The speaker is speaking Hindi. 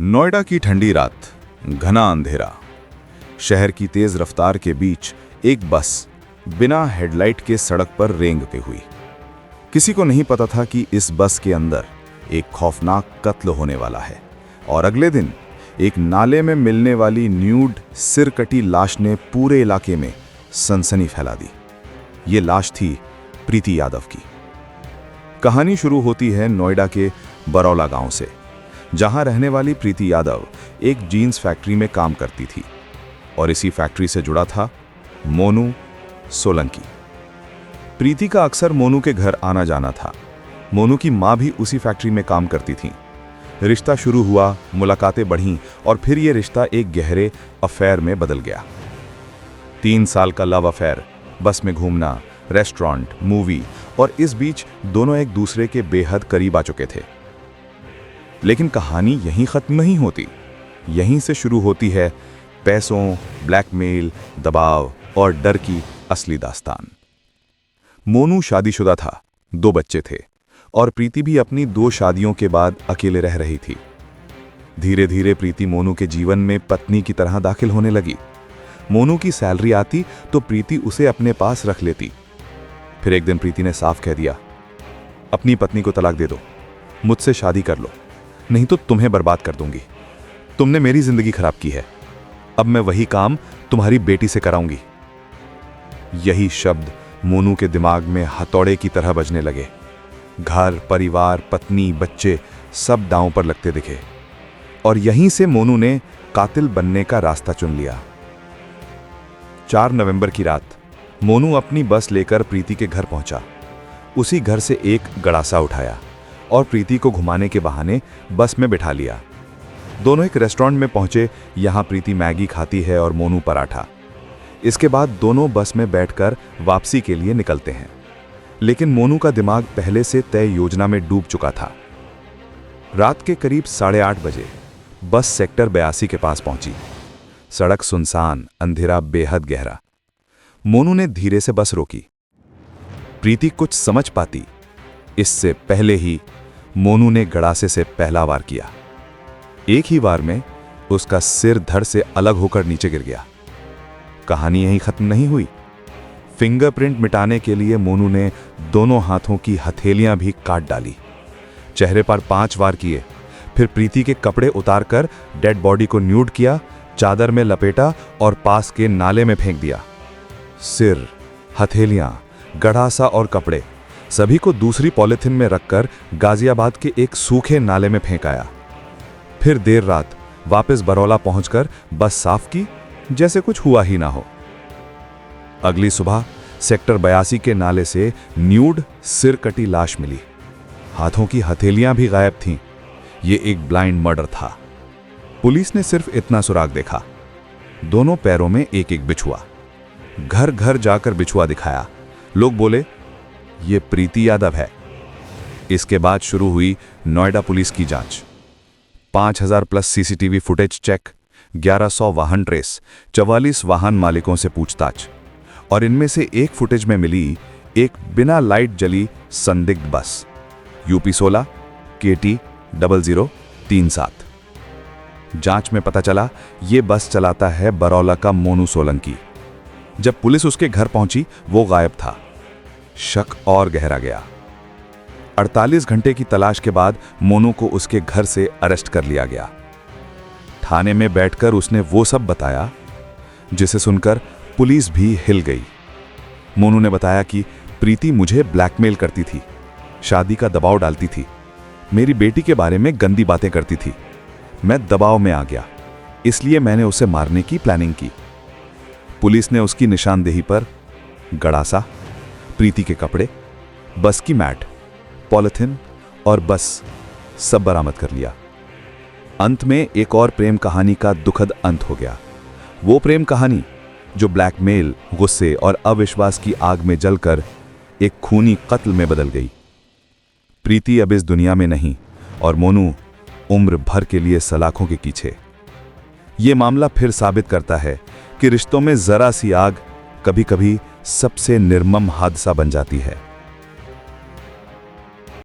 नोएडा की ठंडी रात, घना अंधेरा। शहर की तेज रफ्तार के बीच एक बस बिना हेडलाइट के सड़क पर रेंगते हुई। किसी को नहीं पता था कि इस बस के अंदर एक खौफनाक कत्ल होने वाला है और अगले दिन एक नाले में मिलने वाली न्यूड सिर कटी लाश ने पूरे इलाके में सनसनी फैला दी। ये लाश थी प्रीति यादव की। कहानी शुरू होती है नोएडा के बरौला गांव से, जहां रहने वाली प्रीति यादव एक जीन्स फैक्ट्री में काम करती थी और इसी फैक्ट्री से जुड़ा था मोनू सोलंकी। प्रीति का अक्सर मोनू के घर आना जाना था। मोनू की मां भी उसी फैक्ट्री में काम करती थी। रिश्ता शुरू हुआ, मुलाकातें बढ़ीं और फिर ये रिश्ता एक गहरे अफेयर में बदल गया। 3 साल का लव अफेयर, बस में घूमना, रेस्टोरेंट, मूवी, और इस बीच दोनों एक दूसरे के बेहद करीब आ चुके थे। लेकिन कहानी यहीं खत्म नहीं होती। यहीं से शुरू होती है पैसों, ब्लैकमेल, दबाव और डर की असली दास्तान। मोनू शादीशुदा था, 2 बच्चे थे और प्रीति भी अपनी 2 शादियों के बाद अकेले रह रही थी। धीरे धीरे प्रीति मोनू के जीवन में पत्नी की तरह दाखिल होने लगी। मोनू की सैलरी आती तो प्रीति उसे अपने पास रख लेती। फिर एक दिन प्रीति ने साफ कह दिया, अपनी पत्नी को तलाक दे दो, मुझसे शादी कर लो, नहीं तो तुम्हें बर्बाद कर दूंगी। तुमने मेरी जिंदगी खराब की है, अब मैं वही काम तुम्हारी बेटी से कराऊंगी। यही शब्द मोनू के दिमाग में हथौड़े की तरह बजने लगे। घर, परिवार, पत्नी, बच्चे सब दांव पर लगते दिखे और यहीं से मोनू ने कातिल बनने का रास्ता चुन लिया। 4 नवंबर की रात मोनू अपनी बस लेकर प्रीति के घर पहुंचा। उसी घर से एक गड़ासा उठाया और प्रीति को घुमाने के बहाने बस में बिठा लिया। दोनों एक रेस्टोरेंट में पहुंचे। यहां प्रीति मैगी खाती है और मोनू पराठा। इसके बाद दोनों बस में बैठकर वापसी के लिए निकलते हैं। लेकिन मोनू का दिमाग पहले से तय योजना में डूब चुका था। रात के करीब 8:30 बजे बस सेक्टर 82 के पास पहुंची। सड़क सुनसान, अंधेरा बेहद गहरा। मोनू ने धीरे से बस रोकी। प्रीति कुछ समझ पाती इससे पहले ही मोनू ने गड़ासे से पहला वार किया। एक ही वार में उसका सिर धड़ से अलग होकर नीचे गिर गया। कहानी यहीं खत्म नहीं हुई। फिंगरप्रिंट मिटाने के लिए मोनू ने दोनों हाथों की हथेलियां भी काट डाली। चेहरे पर 5 वार किए। फिर प्रीति के कपड़े उतारकर डेड बॉडी को न्यूड किया, चादर में लपेटा और पास के नाले में फेंक दिया। सिर, हथेलियां, गड़ासा और कपड़े सभी को दूसरी पॉलिथीन में रखकर गाजियाबाद के एक सूखे नाले में फेंकाया। फिर देर रात वापस बरौला पहुंचकर बस साफ की, जैसे कुछ हुआ ही ना हो। अगली सुबह सेक्टर 82 के नाले से न्यूड सिर कटी लाश मिली। हाथों की हथेलियां भी गायब थीं। ये एक ब्लाइंड मर्डर था। पुलिस ने सिर्फ इतना सुराग देखा, दोनों पैरों में एक एक बिछुआ। घर घर जाकर बिछुआ दिखाया। लोग बोले, ये प्रीति यादव है। इसके बाद शुरू हुई नोएडा पुलिस की जांच। 5000 प्लस सीसीटीवी फुटेज चेक, 1100 वाहन ट्रेस, 44 वाहन मालिकों से पूछताछ और इनमें से एक फुटेज में मिली एक बिना लाइट जली संदिग्ध बस, यूपी 16 KT 0037। जांच में पता चला ये बस चलाता है बरौला का मोनू सोलंकी। जब पुलिस उसके घर पहुंची वो गायब था। शक और गहरा गया। 48 घंटे की तलाश के बाद मोनू को उसके घर से अरेस्ट कर लिया गया। थाने में बैठकर उसने वो सब बताया जिसे सुनकर पुलिस भी हिल गई। मोनू ने बताया कि प्रीति मुझे ब्लैकमेल करती थी, शादी का दबाव डालती थी, मेरी बेटी के बारे में गंदी बातें करती थी। मैं दबाव में आ गया, इसलिए मैंने उसे मारने की प्लानिंग की। पुलिस ने उसकी निशानदेही पर गड़ासा, प्रीति के कपड़े, बस की मैट, पॉलिथीन और बस सब बरामद कर लिया। अंत में एक और प्रेम कहानी का दुखद अंत हो गया। वो प्रेम कहानी जो ब्लैकमेल, गुस्से और अविश्वास की आग में जलकर एक खूनी कत्ल में बदल गई। प्रीति अब इस दुनिया में नहीं और मोनू उम्र भर के लिए सलाखों के पीछे। ये मामला फिर साबित करता है कि रिश्तों में जरा सी आग कभी कभी सबसे निर्मम हादसा बन जाती है।